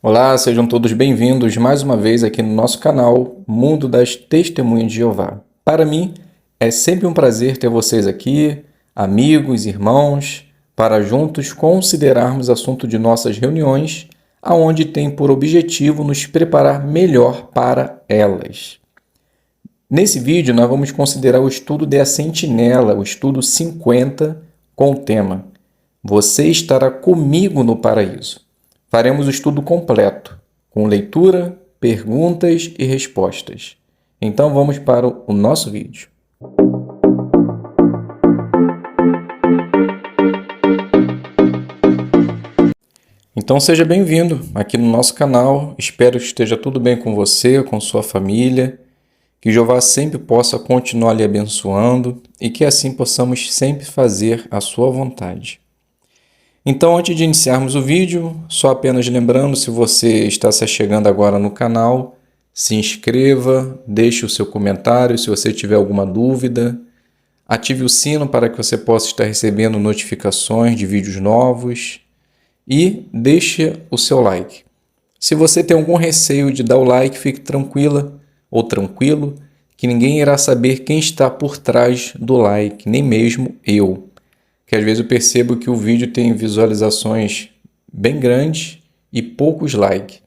Olá, sejam todos bem-vindos mais uma vez aqui no nosso canal Mundo das Testemunhas de Jeová. Para mim, é sempre um prazer ter vocês aqui, amigos, irmãos, para juntos considerarmos assunto de nossas reuniões, aonde tem por objetivo nos preparar melhor para elas. Nesse vídeo, nós vamos considerar o estudo de A Sentinela, o estudo 50, com o tema Você estará comigo no paraíso. Faremos o estudo completo, com leitura, perguntas e respostas. Então vamos para o nosso vídeo. Então seja bem-vindo aqui no nosso canal. Espero que esteja tudo bem com você, com sua família. Que Jeová sempre possa continuar lhe abençoando e que assim possamos sempre fazer a sua vontade. Então, antes de iniciarmos o vídeo, só apenas lembrando, se você está se chegando agora no canal, se inscreva, deixe o seu comentário se você tiver alguma dúvida, ative o sino para que você possa estar recebendo notificações de vídeos novos e deixe o seu like. Se você tem algum receio de dar o like, fique tranquila ou tranquilo, que ninguém irá saber quem está por trás do like, nem mesmo eu. Que às vezes eu percebo que o vídeo tem visualizações bem grandes e poucos likes.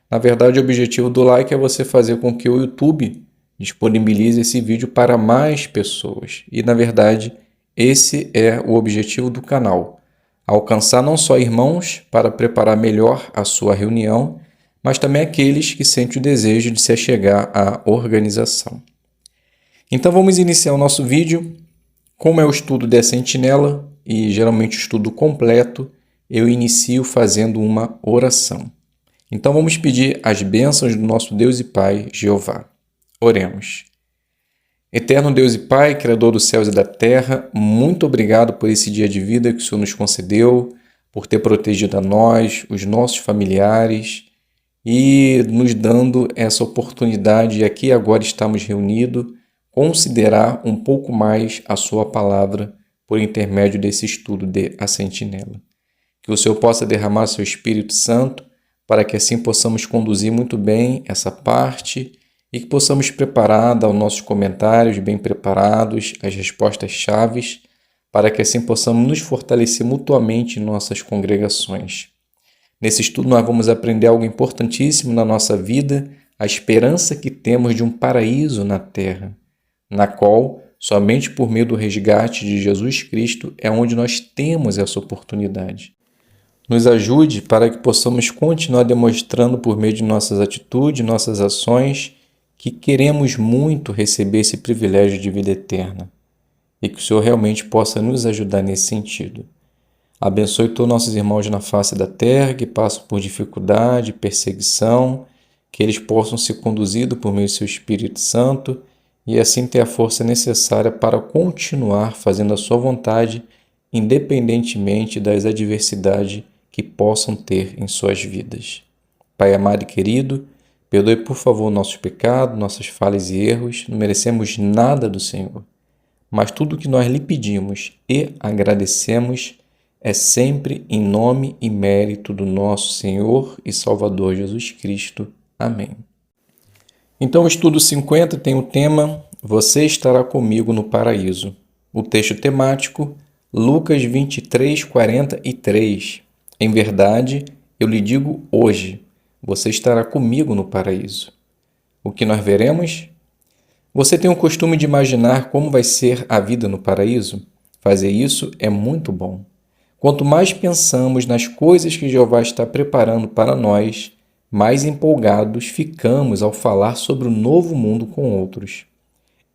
Na verdade, o objetivo do like é você fazer com que o YouTube disponibilize esse vídeo para mais pessoas. E, na verdade, esse é o objetivo do canal. Alcançar não só irmãos para preparar melhor a sua reunião, mas também aqueles que sentem o desejo de se achegar à organização. Então vamos iniciar o nosso vídeo. Como é o estudo da Sentinela, e geralmente o estudo completo, eu inicio fazendo uma oração. Então vamos pedir as bênçãos do nosso Deus e Pai, Jeová. Oremos. Eterno Deus e Pai, Criador dos céus e da terra, muito obrigado por esse dia de vida que o Senhor nos concedeu, por ter protegido a nós, os nossos familiares e nos dando essa oportunidade de aqui agora estamos reunidos, considerar um pouco mais a sua palavra por intermédio desse estudo de A Sentinela. Que o Senhor possa derramar seu Espírito Santo para que assim possamos conduzir muito bem essa parte e que possamos preparar, dar os nossos comentários bem preparados, as respostas chaves, para que assim possamos nos fortalecer mutuamente em nossas congregações. Nesse estudo nós vamos aprender algo importantíssimo na nossa vida, a esperança que temos de um paraíso na terra, na qual, somente por meio do resgate de Jesus Cristo, é onde nós temos essa oportunidade. Nos ajude para que possamos continuar demonstrando por meio de nossas atitudes, nossas ações, que queremos muito receber esse privilégio de vida eterna e que o Senhor realmente possa nos ajudar nesse sentido. Abençoe todos nossos irmãos na face da terra que passam por dificuldade, perseguição, que eles possam ser conduzidos por meio do seu Espírito Santo e assim ter a força necessária para continuar fazendo a sua vontade, independentemente das adversidades que possam ter em suas vidas. Pai amado e querido, perdoe por favor nossos pecados, nossas falhas e erros, não merecemos nada do Senhor, mas tudo o que nós lhe pedimos e agradecemos é sempre em nome e mérito do nosso Senhor e Salvador Jesus Cristo. Amém. Então o estudo 50 tem o tema Você estará comigo no paraíso. O texto temático, Lucas 23, 43. Em verdade, eu lhe digo hoje, você estará comigo no paraíso. O que nós veremos? Você tem o costume de imaginar como vai ser a vida no paraíso? Fazer isso é muito bom. Quanto mais pensamos nas coisas que Jeová está preparando para nós, mais empolgados ficamos ao falar sobre o novo mundo com outros.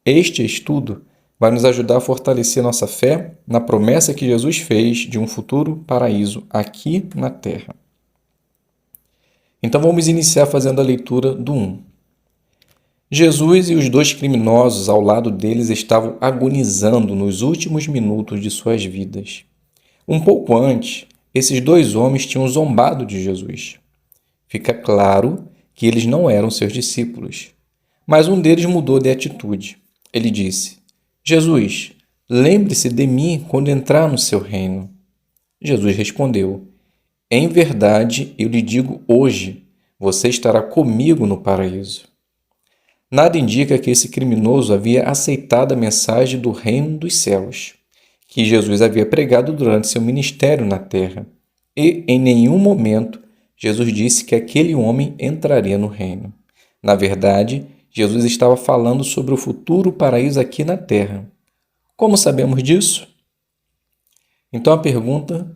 Este estudo vai nos ajudar a fortalecer nossa fé na promessa que Jesus fez de um futuro paraíso aqui na Terra. Então vamos iniciar fazendo a leitura do 1. Jesus e os dois criminosos ao lado deles estavam agonizando nos últimos minutos de suas vidas. Um pouco antes, esses dois homens tinham zombado de Jesus. Fica claro que eles não eram seus discípulos. Mas um deles mudou de atitude. Ele disse: Jesus, lembre-se de mim quando entrar no seu reino. Jesus respondeu: Em verdade, eu lhe digo hoje, você estará comigo no paraíso. Nada indica que esse criminoso havia aceitado a mensagem do reino dos céus, que Jesus havia pregado durante seu ministério na terra. E, em nenhum momento, Jesus disse que aquele homem entraria no reino. Na verdade, Jesus estava falando sobre o futuro paraíso aqui na terra. Como sabemos disso? Então a pergunta,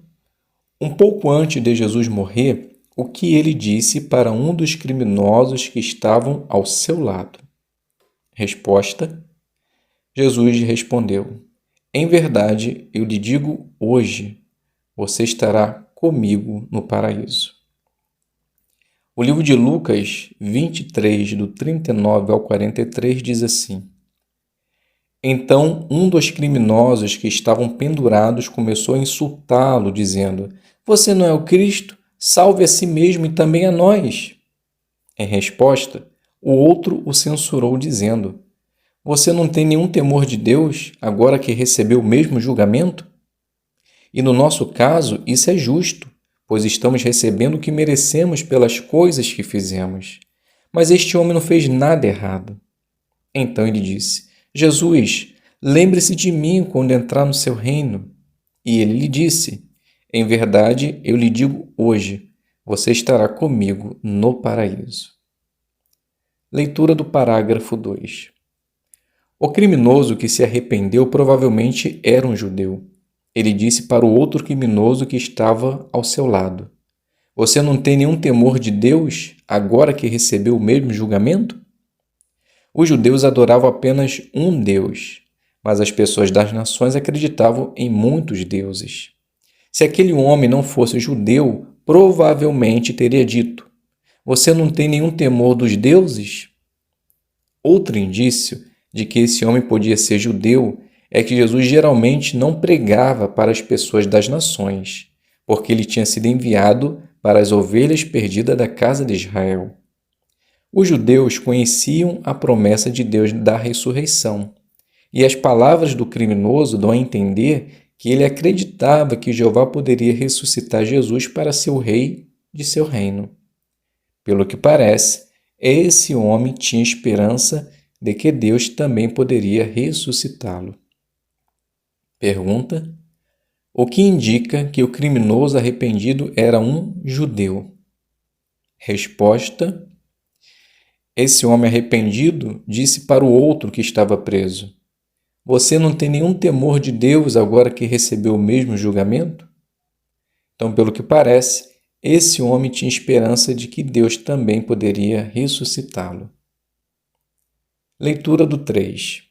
um pouco antes de Jesus morrer, o que ele disse para um dos criminosos que estavam ao seu lado? Resposta: Jesus respondeu: em verdade, eu lhe digo hoje, você estará comigo no paraíso. O livro de Lucas 23, do 39 ao 43, diz assim: então um dos criminosos que estavam pendurados começou a insultá-lo, dizendo: você não é o Cristo? Salve a si mesmo e também a nós. Em resposta, o outro o censurou, dizendo: você não tem nenhum temor de Deus, agora que recebeu o mesmo julgamento? E no nosso caso, isso é justo, pois estamos recebendo o que merecemos pelas coisas que fizemos. Mas este homem não fez nada errado. Então ele disse: Jesus, lembre-se de mim quando entrar no seu reino. E ele lhe disse: em verdade, eu lhe digo hoje, você estará comigo no paraíso. Leitura do parágrafo 2. O criminoso que se arrependeu provavelmente era um judeu. Ele disse para o outro criminoso que estava ao seu lado: você não tem nenhum temor de Deus agora que recebeu o mesmo julgamento? Os judeus adoravam apenas um Deus, mas as pessoas das nações acreditavam em muitos deuses. Se aquele homem não fosse judeu, provavelmente teria dito: você não tem nenhum temor dos deuses? Outro indício de que esse homem podia ser judeu é que Jesus geralmente não pregava para as pessoas das nações, porque ele tinha sido enviado para as ovelhas perdidas da casa de Israel. Os judeus conheciam a promessa de Deus da ressurreição, e as palavras do criminoso dão a entender que ele acreditava que Jeová poderia ressuscitar Jesus para ser o rei de seu reino. Pelo que parece, esse homem tinha esperança de que Deus também poderia ressuscitá-lo. Pergunta: o que indica que o criminoso arrependido era um judeu? Resposta: esse homem arrependido disse para o outro que estava preso: você não tem nenhum temor de Deus agora que recebeu o mesmo julgamento? Então, pelo que parece, esse homem tinha esperança de que Deus também poderia ressuscitá-lo. Leitura do 3.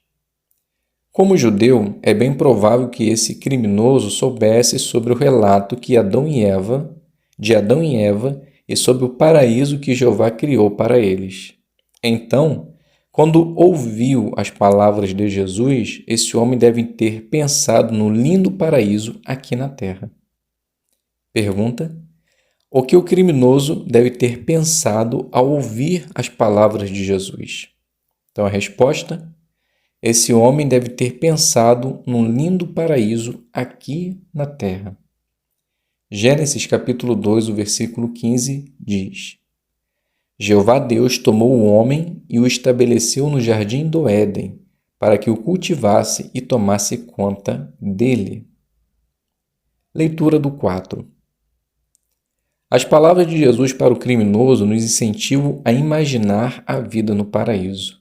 Como judeu, é bem provável que esse criminoso soubesse sobre o relato de Adão e Eva e sobre o paraíso que Jeová criou para eles. Então, quando ouviu as palavras de Jesus, esse homem deve ter pensado no lindo paraíso aqui na terra. Pergunta: o que o criminoso deve ter pensado ao ouvir as palavras de Jesus? Então a resposta: esse homem deve ter pensado num lindo paraíso aqui na terra. Gênesis capítulo 2, o versículo 15 diz: Jeová Deus tomou o homem e o estabeleceu no jardim do Éden, para que o cultivasse e tomasse conta dele. Leitura do 4. As palavras de Jesus para o criminoso nos incentivam a imaginar a vida no paraíso.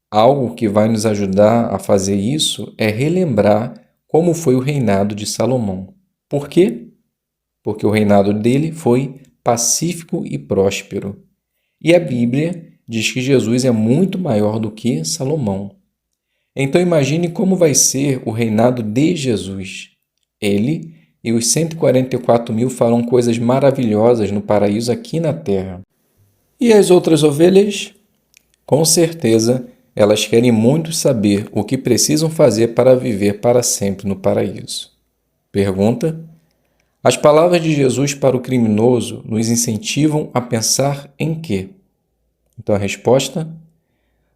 Algo que vai nos ajudar a fazer isso é relembrar como foi o reinado de Salomão. Por quê? Porque o reinado dele foi pacífico e próspero. E a Bíblia diz que Jesus é muito maior do que Salomão. Então imagine como vai ser o reinado de Jesus. Ele e os 144.000 farão coisas maravilhosas no paraíso aqui na terra. E as outras ovelhas? Com certeza, elas querem muito saber o que precisam fazer para viver para sempre no paraíso. Pergunta: as palavras de Jesus para o criminoso nos incentivam a pensar em quê? Então a resposta: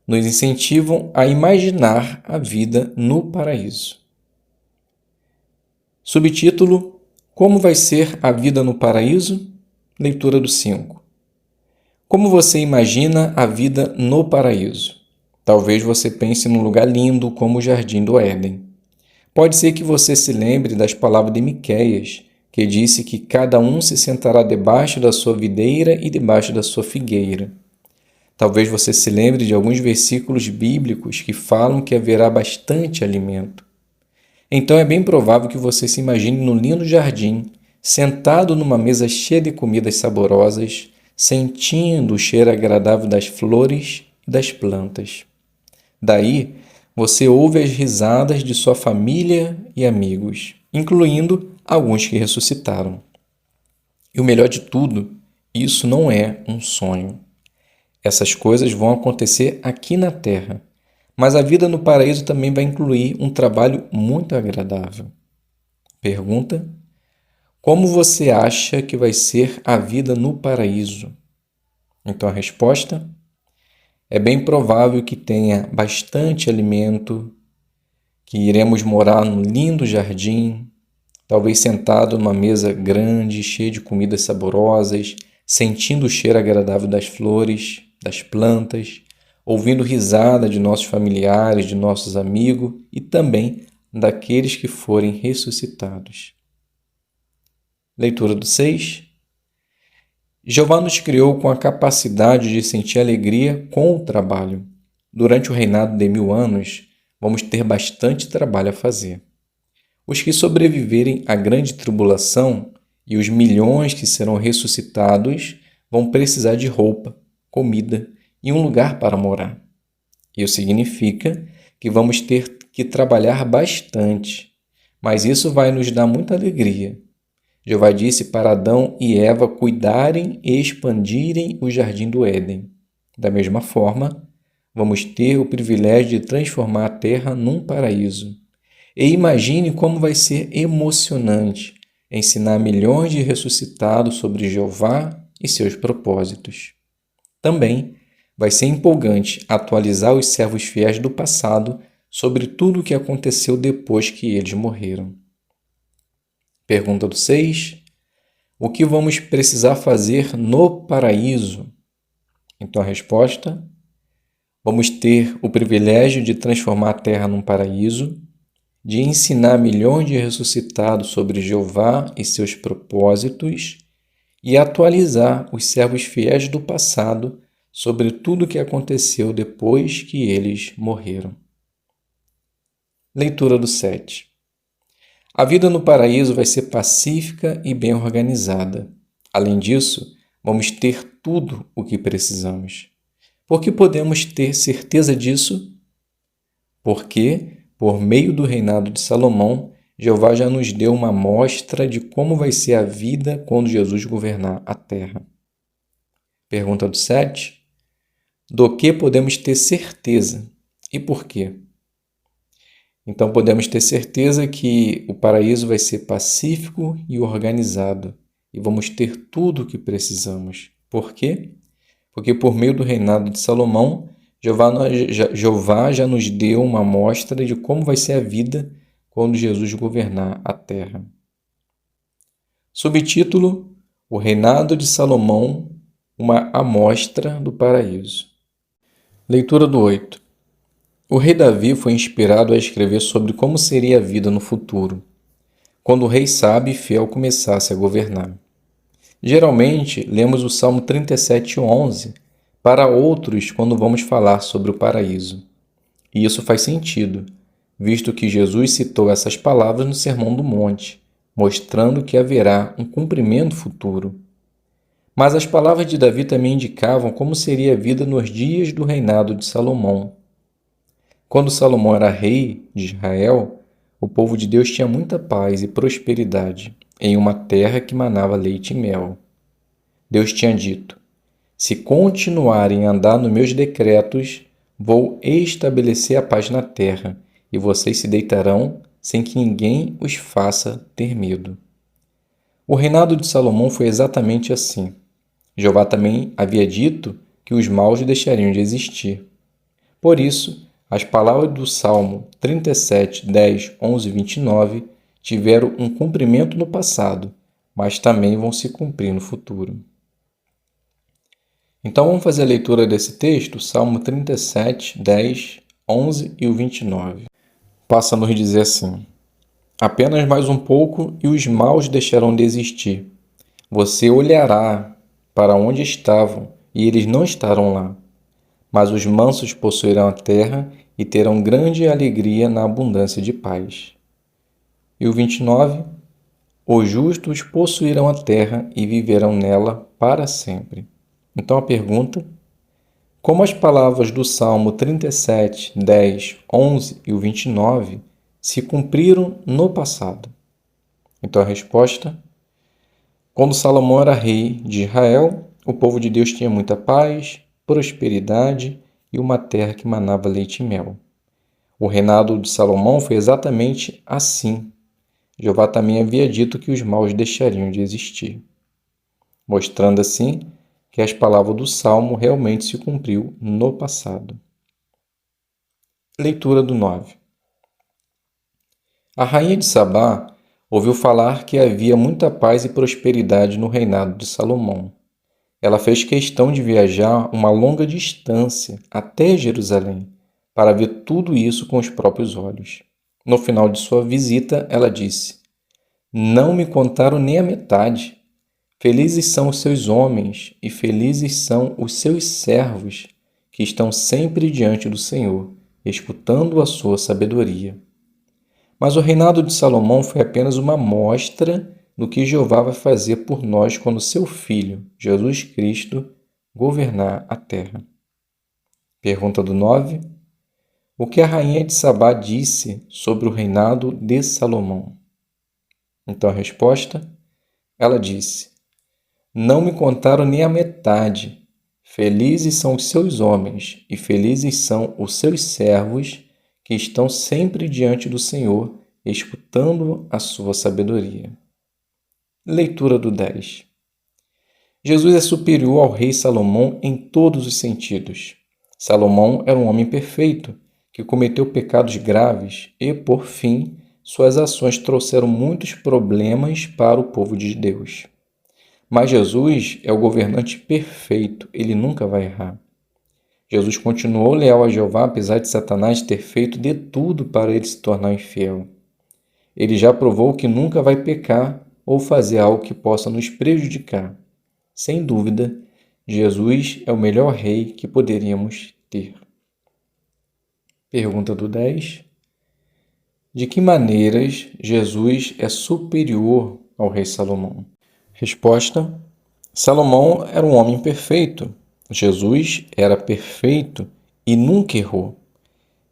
nos incentivam a imaginar a vida no paraíso. Subtítulo: como vai ser a vida no paraíso? Leitura do 5. Como você imagina a vida no paraíso? Talvez você pense num lugar lindo como o Jardim do Éden. Pode ser que você se lembre das palavras de Miqueias, que disse que cada um se sentará debaixo da sua videira e debaixo da sua figueira. Talvez você se lembre de alguns versículos bíblicos que falam que haverá bastante alimento. Então é bem provável que você se imagine num lindo jardim, sentado numa mesa cheia de comidas saborosas, sentindo o cheiro agradável das flores e das plantas. Daí, você ouve as risadas de sua família e amigos, incluindo alguns que ressuscitaram. E o melhor de tudo, isso não é um sonho. Essas coisas vão acontecer aqui na Terra, mas a vida no paraíso também vai incluir um trabalho muito agradável. Pergunta: como você acha que vai ser a vida no paraíso? Então a resposta: é bem provável que tenha bastante alimento, que iremos morar num lindo jardim, talvez sentado numa mesa grande, cheia de comidas saborosas, sentindo o cheiro agradável das flores, das plantas, ouvindo risada de nossos familiares, de nossos amigos e também daqueles que forem ressuscitados. Leitura do 6. Jeová nos criou com a capacidade de sentir alegria com o trabalho. Durante o reinado de 1000 anos, vamos ter bastante trabalho a fazer. Os que sobreviverem à grande tribulação e os milhões que serão ressuscitados vão precisar de roupa, comida e um lugar para morar. Isso significa que vamos ter que trabalhar bastante, mas isso vai nos dar muita alegria. Jeová disse para Adão e Eva cuidarem e expandirem o jardim do Éden. Da mesma forma, vamos ter o privilégio de transformar a terra num paraíso. E imagine como vai ser emocionante ensinar milhões de ressuscitados sobre Jeová e seus propósitos. Também vai ser empolgante atualizar os servos fiéis do passado sobre tudo o que aconteceu depois que eles morreram. Pergunta do 6. O que vamos precisar fazer no paraíso? Então a resposta: vamos ter o privilégio de transformar a terra num paraíso, de ensinar milhões de ressuscitados sobre Jeová e seus propósitos e atualizar os servos fiéis do passado sobre tudo o que aconteceu depois que eles morreram. Leitura do 7. A vida no paraíso vai ser pacífica e bem organizada. Além disso, vamos ter tudo o que precisamos. Por que podemos ter certeza disso? Porque, por meio do reinado de Salomão, Jeová já nos deu uma amostra de como vai ser a vida quando Jesus governar a terra. Pergunta do 7. Do que podemos ter certeza e por quê? Então podemos ter certeza que o paraíso vai ser pacífico e organizado e vamos ter tudo o que precisamos. Por quê? Porque por meio do reinado de Salomão, Jeová já nos deu uma amostra de como vai ser a vida quando Jesus governar a terra. Subtítulo: O reinado de Salomão, uma amostra do paraíso. Leitura do 8. O rei Davi foi inspirado a escrever sobre como seria a vida no futuro, quando o rei sábio e fiel começasse a governar. Geralmente, lemos o Salmo 37:11 para outros quando vamos falar sobre o paraíso. E isso faz sentido, visto que Jesus citou essas palavras no Sermão do Monte, mostrando que haverá um cumprimento futuro. Mas as palavras de Davi também indicavam como seria a vida nos dias do reinado de Salomão. Quando Salomão era rei de Israel, o povo de Deus tinha muita paz e prosperidade em uma terra que manava leite e mel. Deus tinha dito: se continuarem a andar nos meus decretos, vou estabelecer a paz na terra, e vocês se deitarão sem que ninguém os faça ter medo. O reinado de Salomão foi exatamente assim. Jeová também havia dito que os maus deixariam de existir. Por isso, as palavras do Salmo 37, 10, 11 e 29 tiveram um cumprimento no passado, mas também vão se cumprir no futuro. Então vamos fazer a leitura desse texto, Salmo 37, 10, 11 e o 29. Passa a nos dizer assim: apenas mais um pouco e os maus deixarão de existir. Você olhará para onde estavam e eles não estarão lá. Mas os mansos possuirão a terra e terão grande alegria na abundância de paz. E o 29, os justos possuirão a terra e viverão nela para sempre. Então a pergunta: como as palavras do Salmo 37, 10, 11 e o 29 se cumpriram no passado? Então a resposta: quando Salomão era rei de Israel, o povo de Deus tinha muita paz, prosperidade e uma terra que manava leite e mel. O reinado de Salomão foi exatamente assim. Jeová também havia dito que os maus deixariam de existir, mostrando assim que as palavras do Salmo realmente se cumpriu no passado. Leitura do 9. A rainha de Sabá ouviu falar que havia muita paz e prosperidade no reinado de Salomão. Ela fez questão de viajar uma longa distância até Jerusalém para ver tudo isso com os próprios olhos. No final de sua visita, ela disse: não me contaram nem a metade. Felizes são os seus homens e felizes são os seus servos, que estão sempre diante do Senhor, escutando a sua sabedoria. Mas o reinado de Salomão foi apenas uma amostra do que Jeová vai fazer por nós quando seu Filho, Jesus Cristo, governar a terra. Pergunta do 9. O que a rainha de Sabá disse sobre o reinado de Salomão? Então a resposta: ela disse: não me contaram nem a metade. Felizes são os seus homens e felizes são os seus servos que estão sempre diante do Senhor, escutando a sua sabedoria. Leitura do 10. Jesus é superior ao rei Salomão em todos os sentidos. Salomão era um homem perfeito, que cometeu pecados graves e, por fim, suas ações trouxeram muitos problemas para o povo de Deus. Mas Jesus é o governante perfeito, ele nunca vai errar. Jesus continuou leal a Jeová, apesar de Satanás ter feito de tudo para ele se tornar infiel. Ele já provou que nunca vai pecar ou fazer algo que possa nos prejudicar. Sem dúvida, Jesus é o melhor rei que poderíamos ter. Pergunta do 10. De que maneiras Jesus é superior ao rei Salomão? Resposta: Salomão era um homem perfeito. Jesus era perfeito e nunca errou.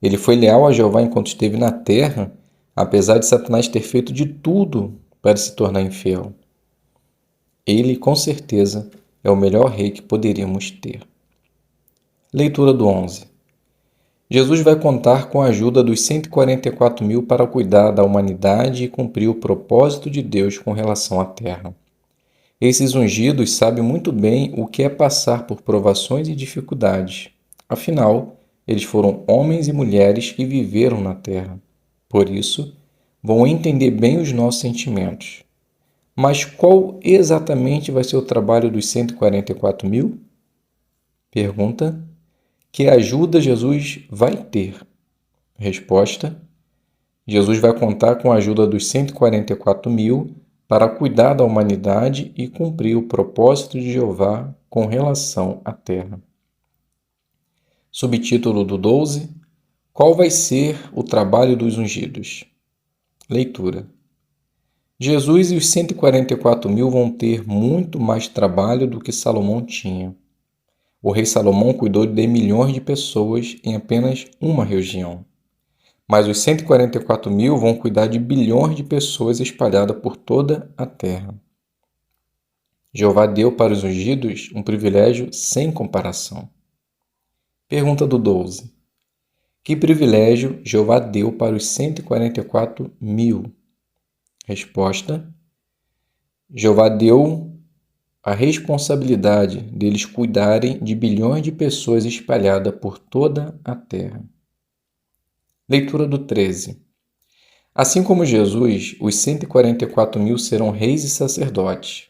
Ele foi leal a Jeová enquanto esteve na terra, apesar de Satanás ter feito de tudo para se tornar infiel. Ele, com certeza, é o melhor rei que poderíamos ter. Leitura do 11. Jesus vai contar com a ajuda dos 144.000 para cuidar da humanidade e cumprir o propósito de Deus com relação à terra. Esses ungidos sabem muito bem o que é passar por provações e dificuldades. Afinal, eles foram homens e mulheres que viveram na terra. Por isso, vão entender bem os nossos sentimentos. Mas qual exatamente vai ser o trabalho dos 144.000? Pergunta: que ajuda Jesus vai ter? Resposta: Jesus vai contar com a ajuda dos 144.000 para cuidar da humanidade e cumprir o propósito de Jeová com relação à terra. Subtítulo do 12. Qual vai ser o trabalho dos ungidos? Leitura. Jesus e os 144.000 vão ter muito mais trabalho do que Salomão tinha. O rei Salomão cuidou de milhões de pessoas em apenas uma região. Mas os 144.000 vão cuidar de bilhões de pessoas espalhadas por toda a terra. Jeová deu para os ungidos um privilégio sem comparação. Pergunta do 12. Que privilégio Jeová deu para os 144.000? Resposta: Jeová deu a responsabilidade deles cuidarem de bilhões de pessoas espalhadas por toda a terra. Leitura do 13. Assim como Jesus, os 144.000 serão reis e sacerdotes.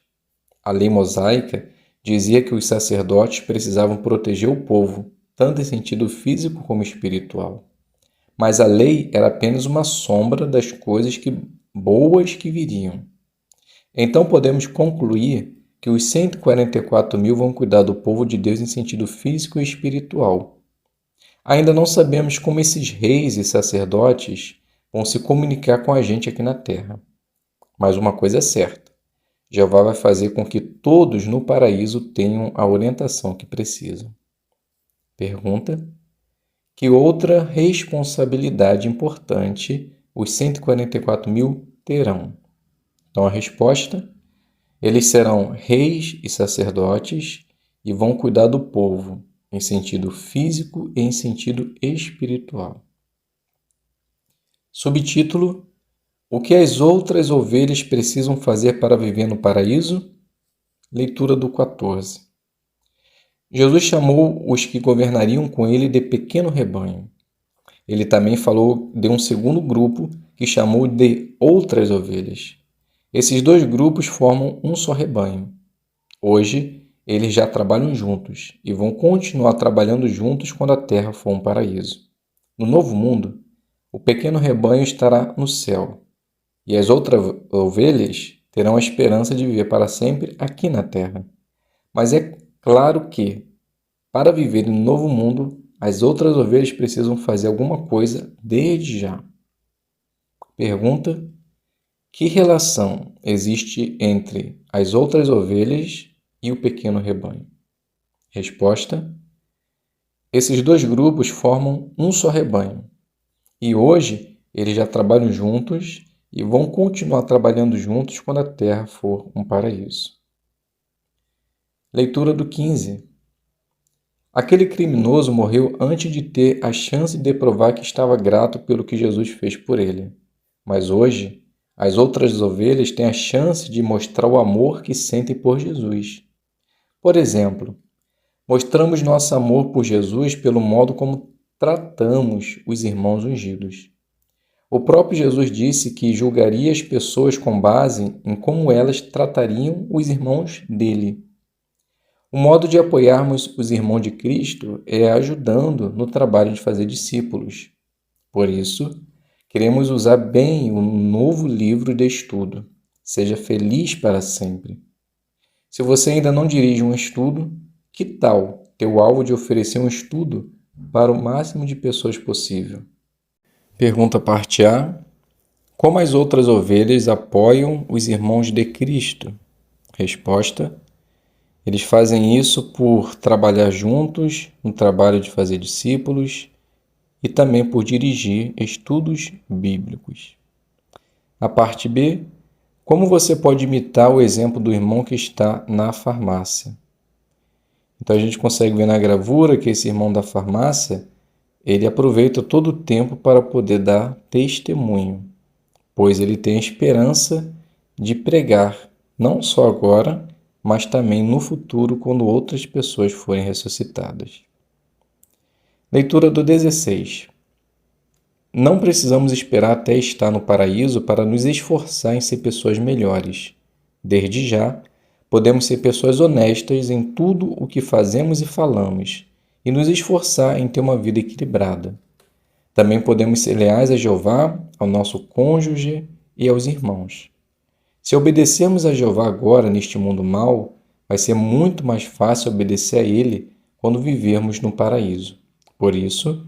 A lei mosaica dizia que os sacerdotes precisavam proteger o povo, tanto em sentido físico como espiritual. Mas a lei era apenas uma sombra das coisas boas que viriam. Então podemos concluir que os 144 mil vão cuidar do povo de Deus em sentido físico e espiritual. Ainda não sabemos como esses reis e sacerdotes vão se comunicar com a gente aqui na terra. Mas uma coisa é certa: Jeová vai fazer com que todos no paraíso tenham a orientação que precisam. Pergunta: que outra responsabilidade importante os 144 mil terão? Então a resposta: eles serão reis e sacerdotes e vão cuidar do povo, em sentido físico e em sentido espiritual. Subtítulo: o que as outras ovelhas precisam fazer para viver no paraíso? Leitura do 14. Jesus chamou os que governariam com ele de pequeno rebanho. Ele também falou de um segundo grupo que chamou de outras ovelhas. Esses dois grupos formam um só rebanho. Hoje, eles já trabalham juntos e vão continuar trabalhando juntos quando a terra for um paraíso. No novo mundo, o pequeno rebanho estará no céu e as outras ovelhas terão a esperança de viver para sempre aqui na terra. Mas é claro que, para viver no novo mundo, as outras ovelhas precisam fazer alguma coisa desde já. Pergunta: que relação existe entre as outras ovelhas e o pequeno rebanho? Resposta: esses dois grupos formam um só rebanho. E hoje eles já trabalham juntos e vão continuar trabalhando juntos quando a terra for um paraíso. Leitura do 15. Aquele criminoso morreu antes de ter a chance de provar que estava grato pelo que Jesus fez por ele. Mas hoje, as outras ovelhas têm a chance de mostrar o amor que sentem por Jesus. Por exemplo, mostramos nosso amor por Jesus pelo modo como tratamos os irmãos ungidos. O próprio Jesus disse que julgaria as pessoas com base em como elas tratariam os irmãos dele. O modo de apoiarmos os irmãos de Cristo é ajudando no trabalho de fazer discípulos. Por isso, queremos usar bem o novo livro de estudo. Seja feliz para sempre. Se você ainda não dirige um estudo, que tal ter o alvo de oferecer um estudo para o máximo de pessoas possível? Pergunta parte A. Como as outras ovelhas apoiam os irmãos de Cristo? Resposta: eles fazem isso por trabalhar juntos no trabalho de fazer discípulos e também por dirigir estudos bíblicos. A parte B. Como você pode imitar o exemplo do irmão que está na farmácia? Então a gente consegue ver na gravura que esse irmão da farmácia, ele aproveita todo o tempo para poder dar testemunho, pois ele tem a esperança de pregar, não só agora, mas também no futuro, quando outras pessoas forem ressuscitadas. Leitura do 16. Não precisamos esperar até estar no paraíso para nos esforçar em ser pessoas melhores. Desde já, podemos ser pessoas honestas em tudo o que fazemos e falamos, e nos esforçar em ter uma vida equilibrada. Também podemos ser leais a Jeová, ao nosso cônjuge e aos irmãos. Se obedecermos a Jeová agora neste mundo mau, vai ser muito mais fácil obedecer a Ele quando vivermos no paraíso. Por isso,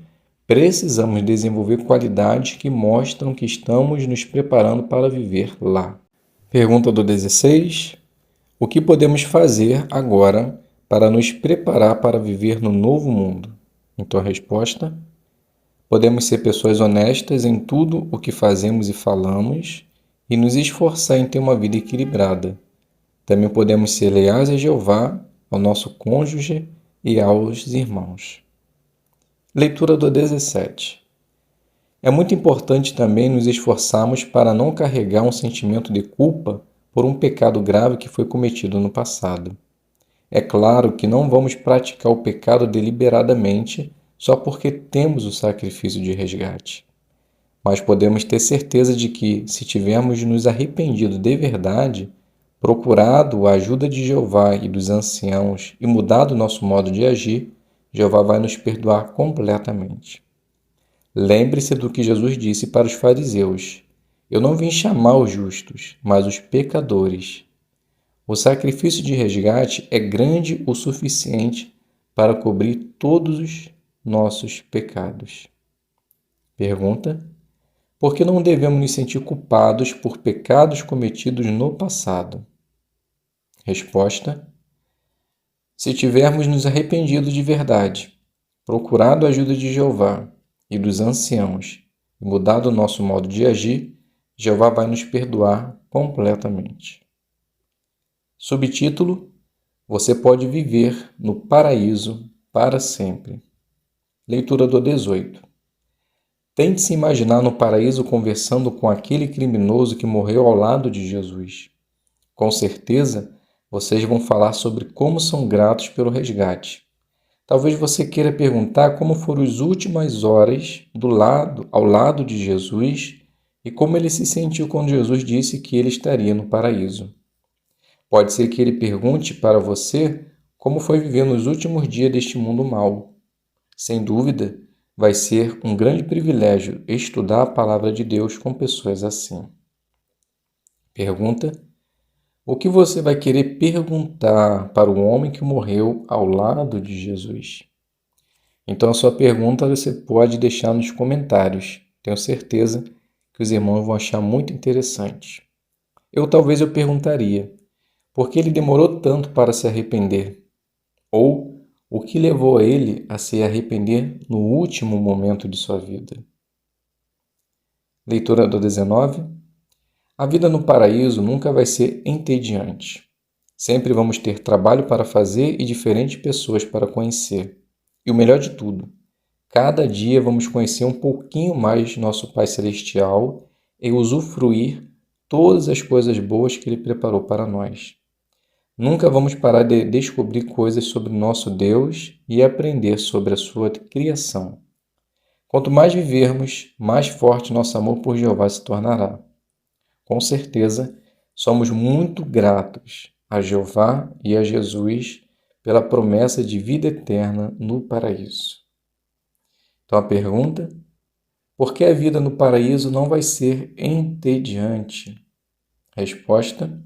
precisamos desenvolver qualidades que mostram que estamos nos preparando para viver lá. Pergunta do 16. O que podemos fazer agora para nos preparar para viver no novo mundo? Então a resposta: podemos ser pessoas honestas em tudo o que fazemos e falamos e nos esforçar em ter uma vida equilibrada. Também podemos ser leais a Jeová, ao nosso cônjuge e aos irmãos. Leitura do 17. É muito importante também nos esforçarmos para não carregar um sentimento de culpa por um pecado grave que foi cometido no passado. É claro que não vamos praticar o pecado deliberadamente só porque temos o sacrifício de resgate. Mas podemos ter certeza de que, se tivermos nos arrependido de verdade, procurado a ajuda de Jeová e dos anciãos e mudado o nosso modo de agir, Jeová vai nos perdoar completamente. Lembre-se do que Jesus disse para os fariseus: Eu não vim chamar os justos, mas os pecadores. O sacrifício de resgate é grande o suficiente para cobrir todos os nossos pecados. Pergunta: por que não devemos nos sentir culpados por pecados cometidos no passado? Resposta: se tivermos nos arrependido de verdade, procurado a ajuda de Jeová e dos anciãos e mudado o nosso modo de agir, Jeová vai nos perdoar completamente. Subtítulo: Você pode viver no paraíso para sempre. Leitura do 18. Tente se imaginar no paraíso conversando com aquele criminoso que morreu ao lado de Jesus. Com certeza, vocês vão falar sobre como são gratos pelo resgate. Talvez você queira perguntar como foram as últimas horas ao lado de Jesus e como ele se sentiu quando Jesus disse que ele estaria no paraíso. Pode ser que ele pergunte para você como foi viver nos últimos dias deste mundo mau. Sem dúvida, vai ser um grande privilégio estudar a palavra de Deus com pessoas assim. Pergunta: o que você vai querer perguntar para o homem que morreu ao lado de Jesus? Então, a sua pergunta você pode deixar nos comentários. Tenho certeza que os irmãos vão achar muito interessante. Talvez eu perguntaria: por que ele demorou tanto para se arrepender? Ou o que levou ele a se arrepender no último momento de sua vida? Leitura do 19. A vida no paraíso nunca vai ser entediante. Sempre vamos ter trabalho para fazer e diferentes pessoas para conhecer. E o melhor de tudo, cada dia vamos conhecer um pouquinho mais nosso Pai Celestial e usufruir todas as coisas boas que Ele preparou para nós. Nunca vamos parar de descobrir coisas sobre nosso Deus e aprender sobre a sua criação. Quanto mais vivermos, mais forte nosso amor por Jeová se tornará. Com certeza, somos muito gratos a Jeová e a Jesus pela promessa de vida eterna no paraíso. Então a pergunta: por que a vida no paraíso não vai ser entediante? Resposta: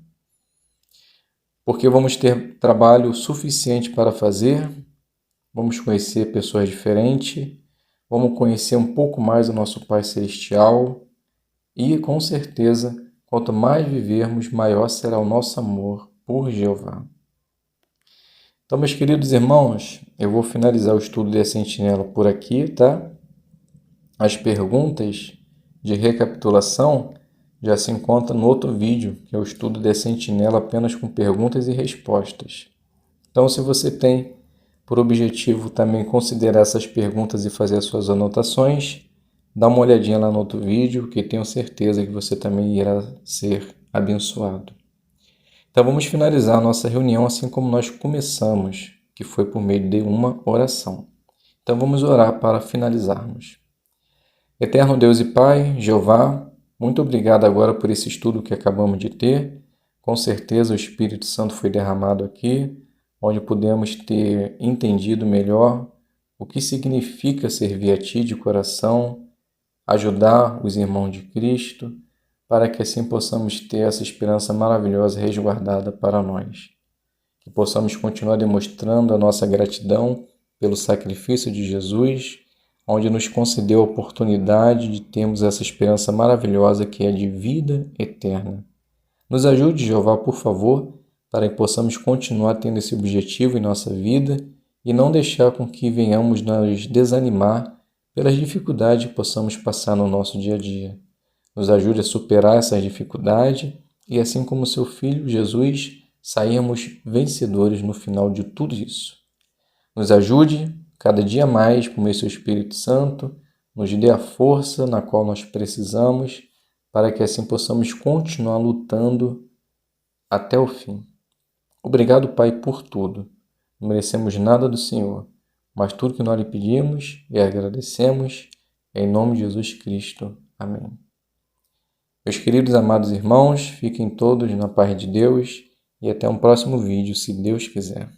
porque vamos ter trabalho suficiente para fazer, vamos conhecer pessoas diferentes, vamos conhecer um pouco mais o nosso Pai Celestial e, com certeza, quanto mais vivermos, maior será o nosso amor por Jeová. Então, meus queridos irmãos, eu vou finalizar o estudo da Sentinela por aqui, tá? As perguntas de recapitulação já se encontra no outro vídeo, que é o estudo da Sentinela apenas com perguntas e respostas. Então, se você tem por objetivo também considerar essas perguntas e fazer as suas anotações, dá uma olhadinha lá no outro vídeo, que tenho certeza que você também irá ser abençoado. Então, vamos finalizar a nossa reunião assim como nós começamos, que foi por meio de uma oração. Então, vamos orar para finalizarmos. Eterno Deus e Pai, Jeová, muito obrigado agora por esse estudo que acabamos de ter. Com certeza o Espírito Santo foi derramado aqui, onde pudemos ter entendido melhor o que significa servir a Ti de coração, ajudar os irmãos de Cristo, para que assim possamos ter essa esperança maravilhosa resguardada para nós. Que possamos continuar demonstrando a nossa gratidão pelo sacrifício de Jesus, onde nos concedeu a oportunidade de termos essa esperança maravilhosa que é de vida eterna. Nos ajude, Jeová, por favor, para que possamos continuar tendo esse objetivo em nossa vida e não deixar com que venhamos nos desanimar pelas dificuldades que possamos passar no nosso dia a dia. Nos ajude a superar essas dificuldades e, assim como seu Filho Jesus, sairmos vencedores no final de tudo isso. Nos ajude cada dia mais por meio do seu Espírito Santo, nos dê a força na qual nós precisamos para que assim possamos continuar lutando até o fim. Obrigado, Pai, por tudo. Não merecemos nada do Senhor, mas tudo que nós lhe pedimos e agradecemos, em nome de Jesus Cristo. Amém. Meus queridos amados irmãos, fiquem todos na paz de Deus e até um próximo vídeo, se Deus quiser.